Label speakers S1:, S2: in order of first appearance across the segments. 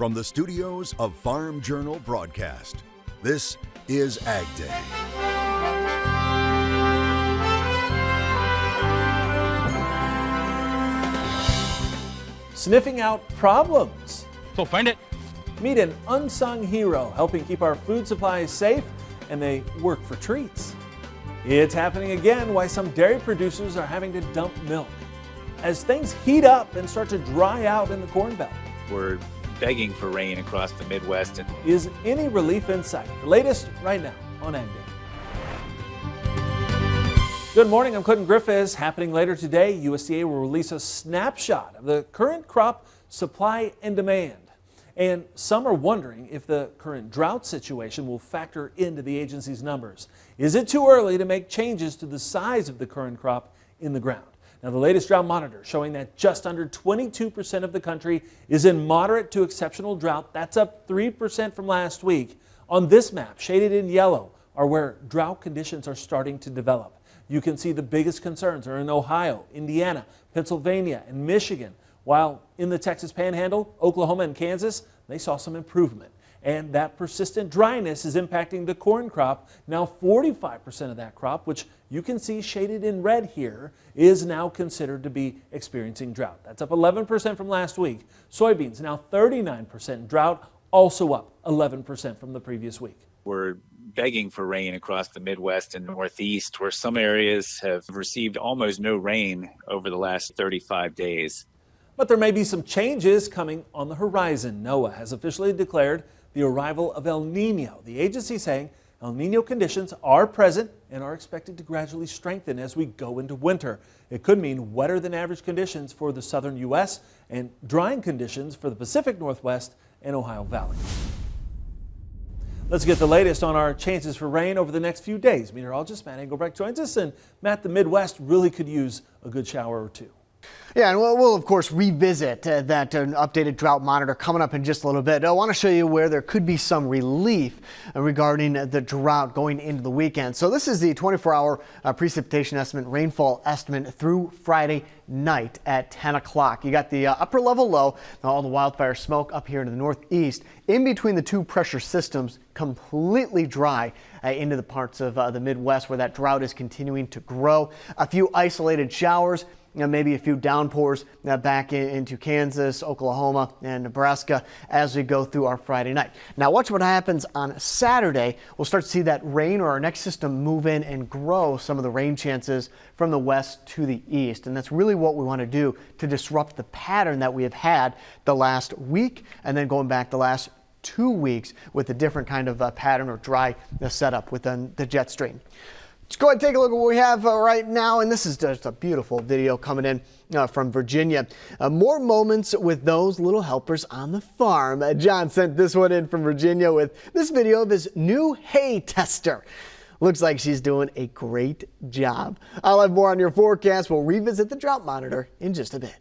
S1: From the studios of Farm Journal Broadcast, this is AgDay.
S2: Sniffing out problems.
S3: So find it.
S2: Meet an unsung hero helping keep our food supplies safe, and they work for treats. It's happening again, why some dairy producers are having to dump milk as things heat up and start to dry out in the Corn Belt.
S4: We're begging for rain across the Midwest.
S2: Is any relief in sight? The latest right now on AgDay. Good morning, I'm Clinton Griffiths. Happening later today, USDA will release a snapshot of the current crop supply and demand. And some are wondering if the current drought situation will factor into the agency's numbers. Is it too early to make changes to the size of the current crop in the ground? Now, the latest drought monitor showing that just under 22% of the country is in moderate to exceptional drought. That's up 3% from last week. On this map, shaded in yellow, are where drought conditions are starting to develop. You can see the biggest concerns are in Ohio, Indiana, Pennsylvania, and Michigan. While in the Texas Panhandle, Oklahoma, and Kansas, they saw some improvement. And that persistent dryness is impacting the corn crop. Now 45% of that crop, which you can see shaded in red here, is now considered to be experiencing drought. That's up 11% from last week. Soybeans now 39% drought, also up 11% from the previous week.
S4: We're begging for rain across the Midwest and Northeast, where some areas have received almost no rain over the last 35 days.
S2: But there may be some changes coming on the horizon. NOAA has officially declared the arrival of El Nino. The agency saying El Nino conditions are present and are expected to gradually strengthen as we go into winter. It could mean wetter than average conditions for the southern U.S. and drying conditions for the Pacific Northwest and Ohio Valley. Let's get the latest on our chances for rain over the next few days. Meteorologist Matt Engelbrecht joins us, and Matt, the Midwest really could use a good shower or two.
S5: Yeah, and we'll of course revisit that updated drought monitor coming up in just a little bit. I want to show you where there could be some relief regarding the drought going into the weekend. So this is the 24-hour precipitation estimate, rainfall estimate through Friday night at 10 o'clock. You got the upper level low, all the wildfire smoke up here to the northeast, in between the two pressure systems, completely dry into the parts of the Midwest where that drought is continuing to grow. A few isolated showers. Maybe a few downpours back into Kansas, Oklahoma, and Nebraska as we go through our Friday night. Now watch what happens on Saturday. We'll start to see that rain or our next system move in and grow some of the rain chances from the west to the east. And that's really what we want to do to disrupt the pattern that we have had the last week and then going back the last 2 weeks with a different kind of pattern or dry setup within the jet stream. Let's go ahead and take a look at what we have right now, and this is just a beautiful video coming in from Virginia. More moments with those little helpers on the farm. John sent this one in from Virginia with this video of his new hay tester. Looks like she's doing a great job. I'll have more on your forecast. We'll revisit the drought monitor in just a bit.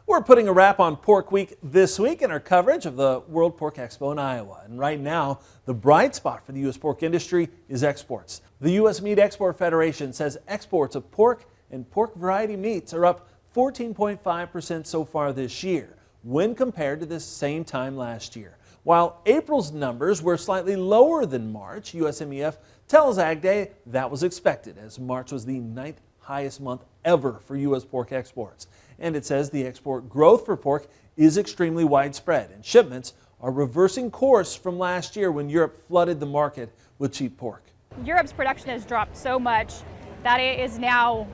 S2: We're putting a wrap on Pork Week this week in our coverage of the World Pork Expo in Iowa. And right now, the bright spot for the U.S. pork industry is exports. The U.S. Meat Export Federation says exports of pork and pork variety meats are up 14.5% so far this year when compared to the same time last year. While April's numbers were slightly lower than March, USMEF tells AgDay that was expected, as March was the 9th highest month ever for U.S. pork exports. And it says the export growth for pork is extremely widespread, and shipments are reversing course from last year when Europe flooded the market with cheap pork.
S6: Europe's production has dropped so much that it is now,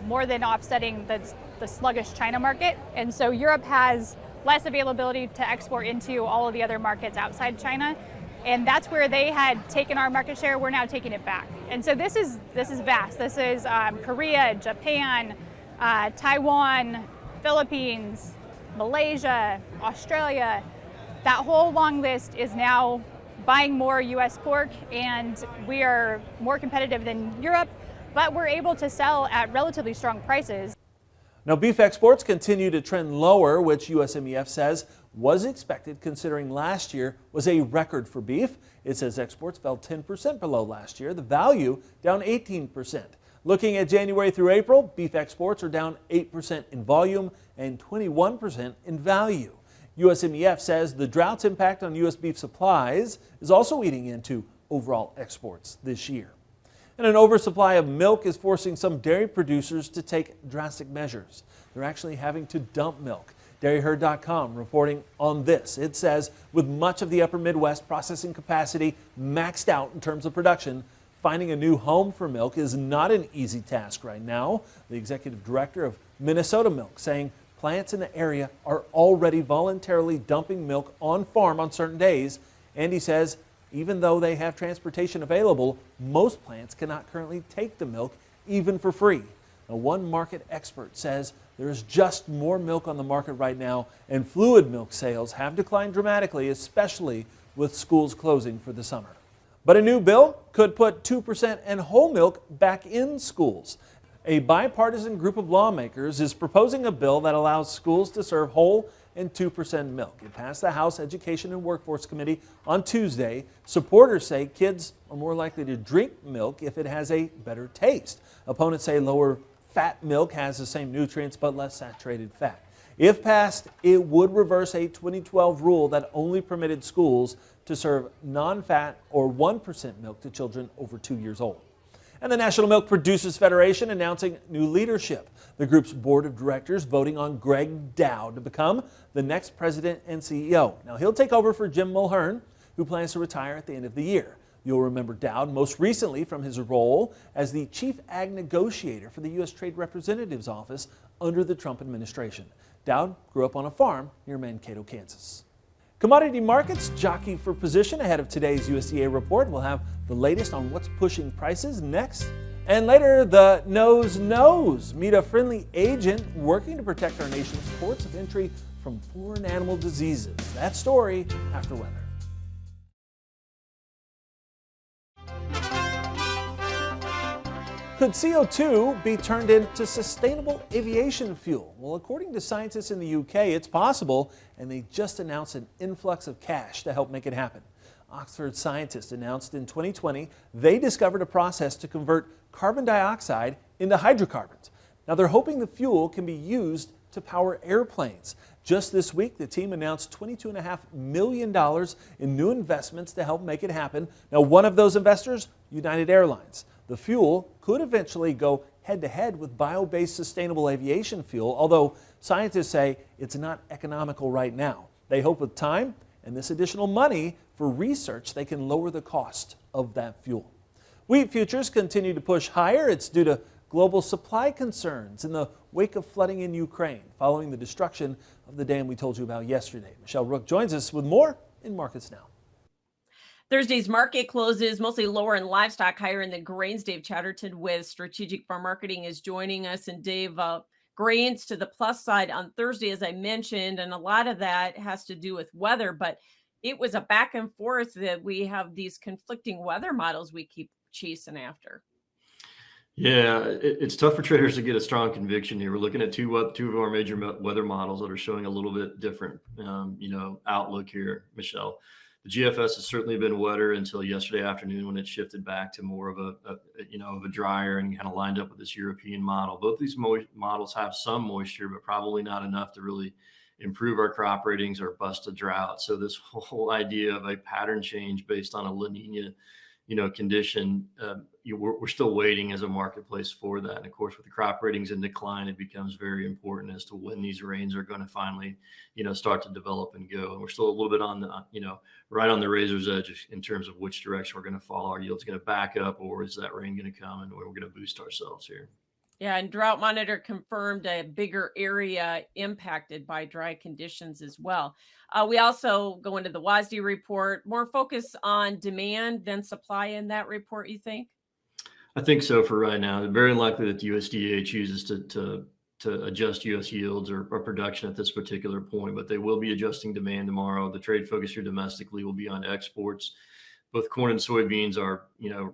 S6: more than offsetting the sluggish China market. And so Europe has less availability to export into all of the other markets outside China. And that's where they had taken our market share. We're now taking it back. And so this is vast. This is Korea, Japan, Taiwan, Philippines, Malaysia, Australia. That whole long list is now buying more U.S. pork, and we are more competitive than Europe, but we're able to sell at relatively strong prices.
S2: Now, beef exports continue to trend lower, which USMEF says was expected considering last year was a record for beef. It says exports fell 10% below last year, the value down 18%. Looking at January through April, beef exports are down 8% in volume and 21% in value. USMEF says the drought's impact on U.S. beef supplies is also eating into overall exports this year. And an oversupply of milk is forcing some dairy producers to take drastic measures. They're actually having to dump milk. DairyHerd.com reporting on this. It says with much of the upper Midwest processing capacity maxed out in terms of production, finding a new home for milk is not an easy task right now. The executive director of Minnesota Milk saying plants in the area are already voluntarily dumping milk on farm on certain days. And he says even though they have transportation available, most plants cannot currently take the milk even for free. Now, one market expert says there is just more milk on the market right now, and fluid milk sales have declined dramatically, especially with schools closing for the summer. But a new bill could put 2% and whole milk back in schools. A bipartisan group of lawmakers is proposing a bill that allows schools to serve whole and 2% milk. It passed the House Education and Workforce Committee on Tuesday. Supporters say kids are more likely to drink milk if it has a better taste. Opponents say lower fat milk has the same nutrients but less saturated fat. If passed, it would reverse a 2012 rule that only permitted schools to serve non-fat or 1% milk to children over 2 years old. And the National Milk Producers Federation announcing new leadership. The group's board of directors voting on Greg Dowd to become the next president and CEO. Now he'll take over for Jim Mulhern, who plans to retire at the end of the year. You'll remember Dowd most recently from his role as the chief ag negotiator for the U.S. Trade Representative's office under the Trump administration. Dowd grew up on a farm near Mankato, Kansas. Commodity markets jockey for position ahead of today's USDA report. We'll have the latest on what's pushing prices next. And later, the nose knows. Meet a friendly agent working to protect our nation's ports of entry from foreign animal diseases. That story after weather. Could CO2 be turned into sustainable aviation fuel? Well, according to scientists in the UK, it's possible, and they just announced an influx of cash to help make it happen. Oxford scientists announced in 2020 they discovered a process to convert carbon dioxide into hydrocarbons. Now they're hoping the fuel can be used to power airplanes. Just this week, the team announced $22.5 million in new investments to help make it happen. Now, one of those investors, United Airlines. The fuel could eventually go head-to-head with bio-based sustainable aviation fuel, although scientists say it's not economical right now. They hope with time and this additional money for research, they can lower the cost of that fuel. Wheat futures continue to push higher. It's due to global supply concerns in the wake of flooding in Ukraine following the destruction of the dam we told you about yesterday. Michelle Rook joins us with more in Markets Now.
S3: Thursday's market closes mostly lower in livestock, higher in the grains. Dave Chatterton with Strategic Farm Marketing is joining us. And Dave, grains to the plus side on Thursday, as I mentioned, and a lot of that has to do with weather, but it was a back and forth that we have these conflicting weather models we keep chasing after.
S7: Yeah, it's tough for traders to get a strong conviction here. We're looking at two of our major weather models that are showing a little bit different, outlook here, Michelle. The GFS has certainly been wetter until yesterday afternoon when it shifted back to more of a drier and kind of lined up with this European model. Both these models have some moisture, but probably not enough to really improve our crop ratings or bust a drought. So this whole idea of a pattern change based on a La Nina, condition, we're still waiting as a marketplace for that. And of course, with the crop ratings in decline, it becomes very important as to when these rains are going to finally, start to develop and go. And we're still a little bit on the, right on the razor's edge in terms of which direction we're going to follow. Our yield's going to back up, or is that rain going to come and we're going to boost ourselves here?
S3: Yeah, and Drought Monitor confirmed a bigger area impacted by dry conditions as well. We also go into the WASDE report, more focus on demand than supply in that report, you think?
S7: I think so for right now. It's very likely that the USDA chooses to adjust U.S. yields or production at this particular point, but they will be adjusting demand tomorrow. The trade focus here domestically will be on exports. Both corn and soybeans are,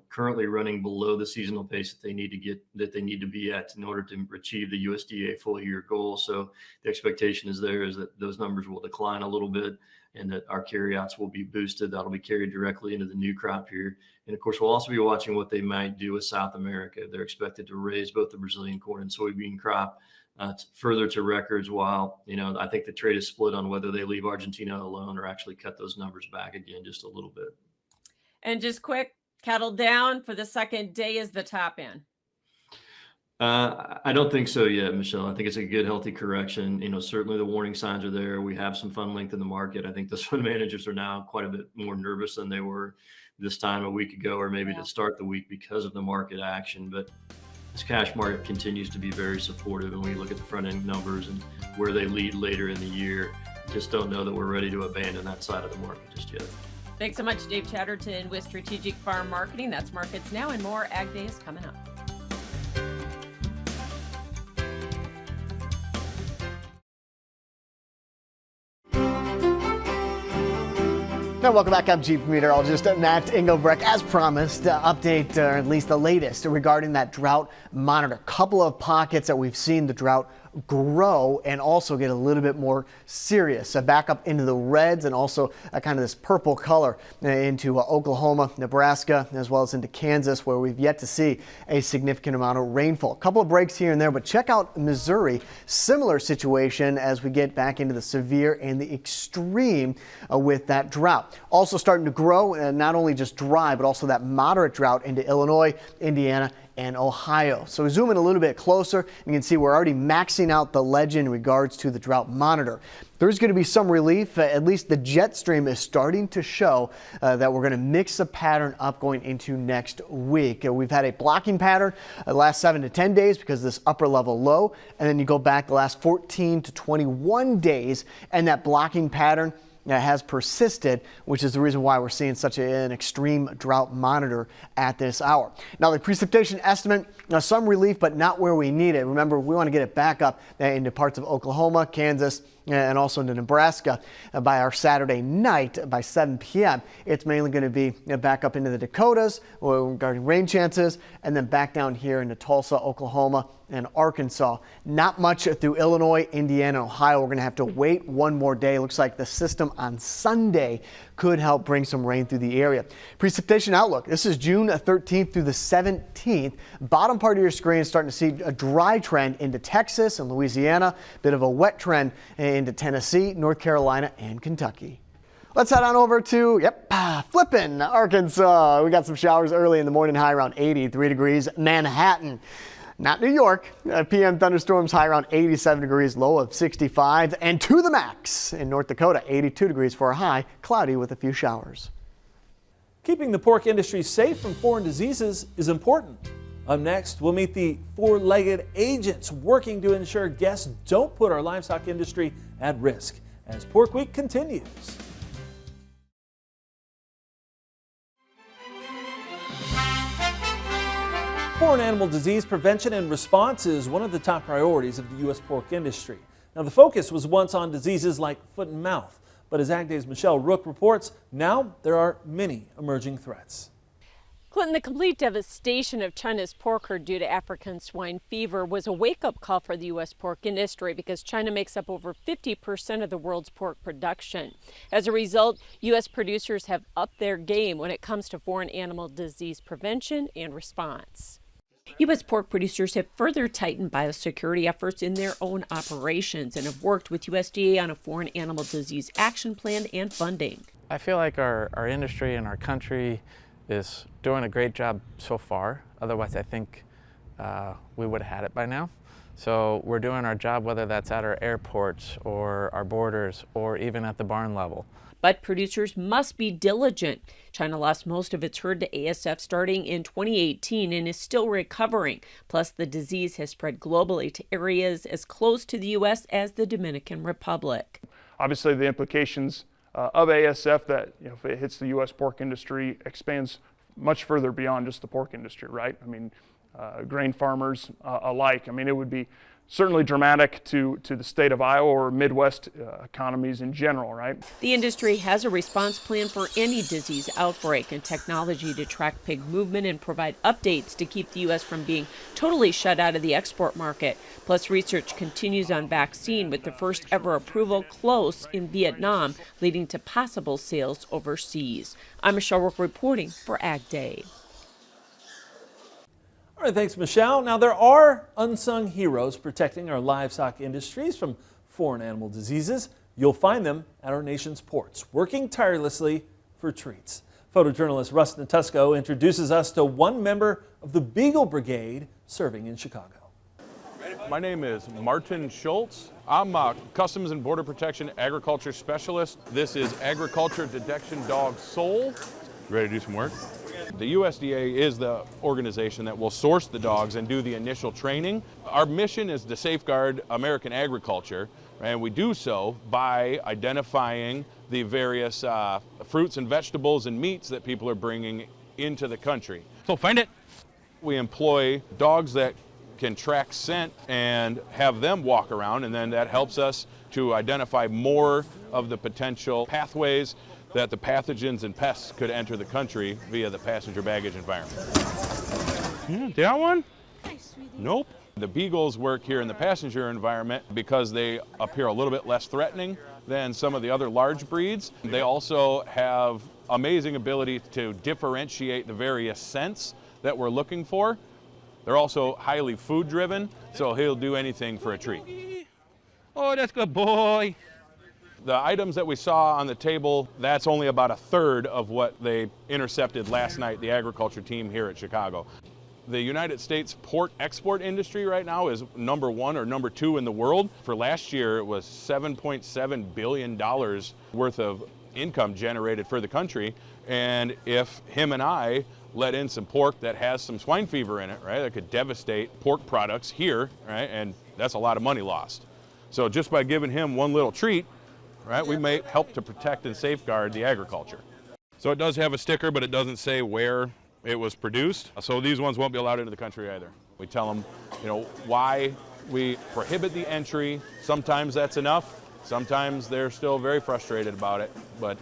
S7: currently running below the seasonal pace that they need to be at in order to achieve the USDA full year goal. So the expectation is that those numbers will decline a little bit and that our carryouts will be boosted. That'll be carried directly into the new crop year. And of course, we'll also be watching what they might do with South America. They're expected to raise both the Brazilian corn and soybean crop further to records, while, I think the trade is split on whether they leave Argentina alone or actually cut those numbers back again just a little bit.
S3: And just quick, cattle down for the second day is the top end.
S7: I don't think so yet, Michelle. I think it's a good, healthy correction. Certainly the warning signs are there. We have some fund length in the market. I think the fund managers are now quite a bit more nervous than they were this time a week ago, or maybe to start the week, because of the market action. But this cash market continues to be very supportive. And when you look at the front end numbers and where they lead later in the year, just don't know that we're ready to abandon that side of the market just yet.
S3: Thanks so much, Dave Chatterton with Strategic Farm Marketing. That's Markets Now, and more Ag Day is coming up.
S5: Now, welcome back. I'm Chief Meteorologist Matt Engelbrecht. As promised, update, or at least the latest, regarding that drought monitor. A couple of pockets that we've seen the drought grow and also get a little bit more serious. Back up into the reds, and also kind of this purple color into Oklahoma, Nebraska, as well as into Kansas, where we've yet to see a significant amount of rainfall. A couple of breaks here and there, but check out Missouri. Similar situation as we get back into the severe and the extreme with that drought. Also starting to grow, not only just dry, but also that moderate drought into Illinois, Indiana, and Ohio. So we zoom in a little bit closer, you can see we're already maxing out the legend in regards to the drought monitor. There's going to be some relief. At least the jet stream is starting to show that we're going to mix the pattern up going into next week. We've had a blocking pattern the last 7 to 10 days because of this upper level low, and then you go back the last 14 to 21 days, and that blocking pattern has persisted, which is the reason why we're seeing such an extreme drought monitor at this hour. Now, the precipitation estimate, some relief, but not where we need it. Remember, we want to get it back up into parts of Oklahoma, Kansas, and also into Nebraska by our Saturday night by 7 p.m. It's mainly going to be back up into the Dakotas regarding rain chances, and then back down here into Tulsa, Oklahoma, and Arkansas. Not much through Illinois, Indiana, and Ohio. We're going to have to wait one more day. Looks like the system on Sunday could help bring some rain through the area. Precipitation outlook. This is June 13th through the 17th. Bottom part of your screen is starting to see a dry trend into Texas and Louisiana. Bit of a wet trend into Tennessee, North Carolina, and Kentucky. Let's head on over to, flippin' Arkansas. We got some showers early in the morning, high around 83 degrees. Manhattan. Not New York. PM thunderstorms high around 87 degrees, low of 65. And to the max in North Dakota, 82 degrees for a high, cloudy with a few showers.
S2: Keeping the pork industry safe from foreign diseases is important. Up next, we'll meet the four-legged agents working to ensure guests don't put our livestock industry at risk as Pork Week continues. Foreign animal disease prevention and response is one of the top priorities of the U.S. pork industry. Now, the focus was once on diseases like foot and mouth, but as AgDay's Michelle Rook reports, now there are many emerging threats.
S8: Clinton, the complete devastation of China's pork herd due to African swine fever was a wake-up call for the U.S. pork industry because China makes up over 50% of the world's pork production. As a result, U.S. producers have upped their game when it comes to foreign animal disease prevention and response. U.S. pork producers have further tightened biosecurity efforts in their own operations and have worked with USDA on a foreign animal disease action plan and funding.
S9: I feel like our industry and our country is doing a great job so far. Otherwise, I think we would have had it by now. So we're doing our job, whether that's at our airports or our borders or even at the barn level.
S8: But producers must be diligent. China lost most of its herd to ASF starting in 2018 and is still recovering. Plus, the disease has spread globally to areas as close to the U.S. as the Dominican Republic.
S10: Obviously, the implications of ASF that, if it hits the U.S. pork industry, expands much further beyond just the pork industry, right? I mean, grain farmers alike. I mean, it would be certainly dramatic to the state of Iowa or Midwest economies in general, right?
S8: The industry has a response plan for any disease outbreak and technology to track pig movement and provide updates to keep the U.S. from being totally shut out of the export market. Plus, research continues on vaccine with the first ever approval close in Vietnam, leading to possible sales overseas. I'm Michelle Rook reporting for AgDay.
S2: All right, thanks, Michelle. Now, there are unsung heroes protecting our livestock industries from foreign animal diseases. You'll find them at our nation's ports, working tirelessly for treats. Photojournalist Russ Natusco introduces us to one member of the Beagle Brigade serving in Chicago.
S11: My name is Martin Schultz. I'm a Customs and Border Protection Agriculture Specialist. This is Agriculture Detection Dog Soul. Ready to do some work? The USDA is the organization that will source the dogs and do the initial training. Our mission is to safeguard American agriculture, and we do so by identifying the various fruits and vegetables and meats that people are bringing into the country. So find it. We employ dogs that can track scent and have them walk around, and then that helps us to identify more of the potential pathways that the pathogens and pests could enter the country via the passenger baggage environment. That one? Nope. The Beagles work here in the passenger environment because they appear a little bit less threatening than some of the other large breeds. They also have amazing ability to differentiate the various scents that we're looking for. They're also highly food driven, so he'll do anything for a treat. Oh, that's good boy. The items that we saw on the table, that's only about 1/3 of what they intercepted last night, the agriculture team here at Chicago. The United States pork export industry right now is number 1 or number 2 in the world. For last year, it was $7.7 billion worth of income generated for the country. And if him and I let in some pork that has some swine fever in it, right, that could devastate pork products here, right, and that's a lot of money lost. So just by giving him one little treat, right, we may help to protect and safeguard the agriculture. So it does have a sticker, but it doesn't say where it was produced. So these ones won't be allowed into the country either. We tell them, why we prohibit the entry. Sometimes that's enough. Sometimes they're still very frustrated about it. But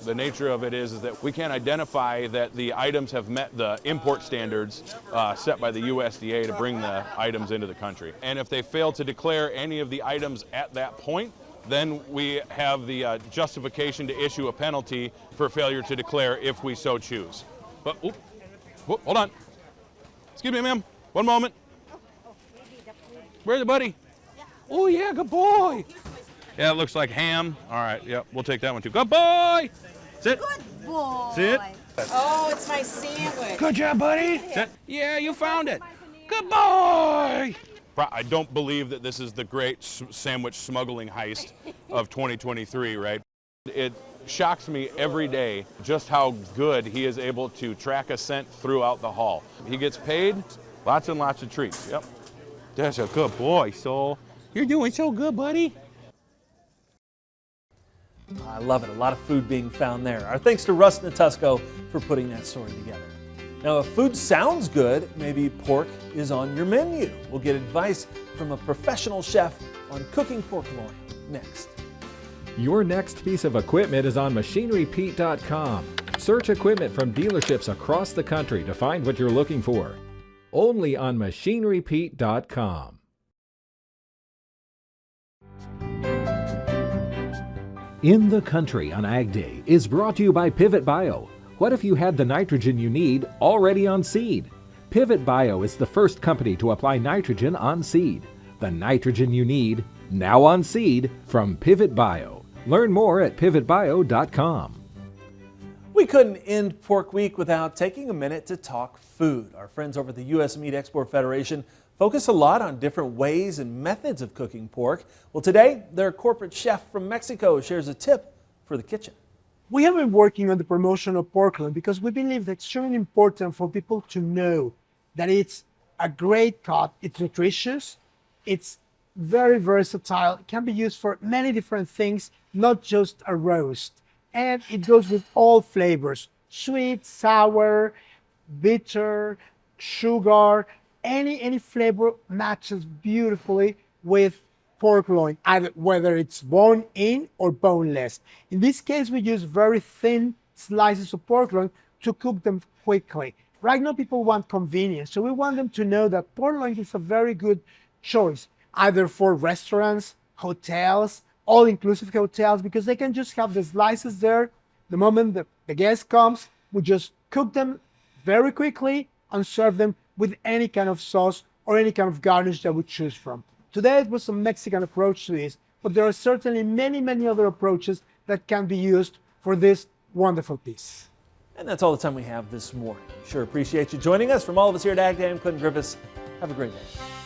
S11: the nature of it is that we can't identify that the items have met the import standards set by the USDA to bring the items into the country. And if they fail to declare any of the items at that point, then we have the justification to issue a penalty for failure to declare if we so choose. But, hold on. Excuse me, ma'am. One moment. Where's the buddy? Oh, yeah, good boy. Yeah, it looks like ham. All right, yep, we'll take that one too. Good boy. Sit.
S12: Good boy.
S11: Sit.
S12: Oh, it's my sandwich.
S11: Good job, buddy. Sit. Yeah, you found it. Good boy. I don't believe that this is the great sandwich smuggling heist of 2023, right? It shocks me every day just how good he is able to track a scent throughout the haul. He gets paid, lots and lots of treats. Yep. That's a good boy, Soul. You're doing so good, buddy.
S2: I love it. A lot of food being found there. Our thanks to Russ Natusco for putting that story together. Now, if food sounds good, maybe pork is on your menu. We'll get advice from a professional chef on cooking pork loin next.
S13: Your next piece of equipment is on MachineryPete.com. Search equipment from dealerships across the country to find what you're looking for. Only on MachineryPete.com. In the Country on Ag Day is brought to you by Pivot Bio. What if you had the nitrogen you need already on seed? Pivot Bio is the first company to apply nitrogen on seed. The nitrogen you need, now on seed, from Pivot Bio. Learn more at pivotbio.com.
S2: We couldn't end Pork Week without taking a minute to talk food. Our friends over at the U.S. Meat Export Federation focus a lot on different ways and methods of cooking pork. Well, today, their corporate chef from Mexico shares a tip for the kitchen.
S14: We have been working on the promotion of pork loin because we believe that it's extremely important for people to know that it's a great cut, it's nutritious, it's very versatile, it can be used for many different things, not just a roast. And it goes with all flavors, sweet, sour, bitter, sugar, any flavor matches beautifully with pork loin, either whether it's bone in or boneless. In this case, we use very thin slices of pork loin to cook them quickly. Right now, people want convenience, so we want them to know that pork loin is a very good choice, either for restaurants, hotels, all-inclusive hotels, because they can just have the slices there. The moment the guest comes, we just cook them very quickly and serve them with any kind of sauce or any kind of garnish that we choose from. Today it was a Mexican approach to this, but there are certainly many, many other approaches that can be used for this wonderful piece.
S2: And that's all the time we have this morning. Sure appreciate you joining us. From all of us here at AgDay, I'm Clinton Griffiths. Have a great day.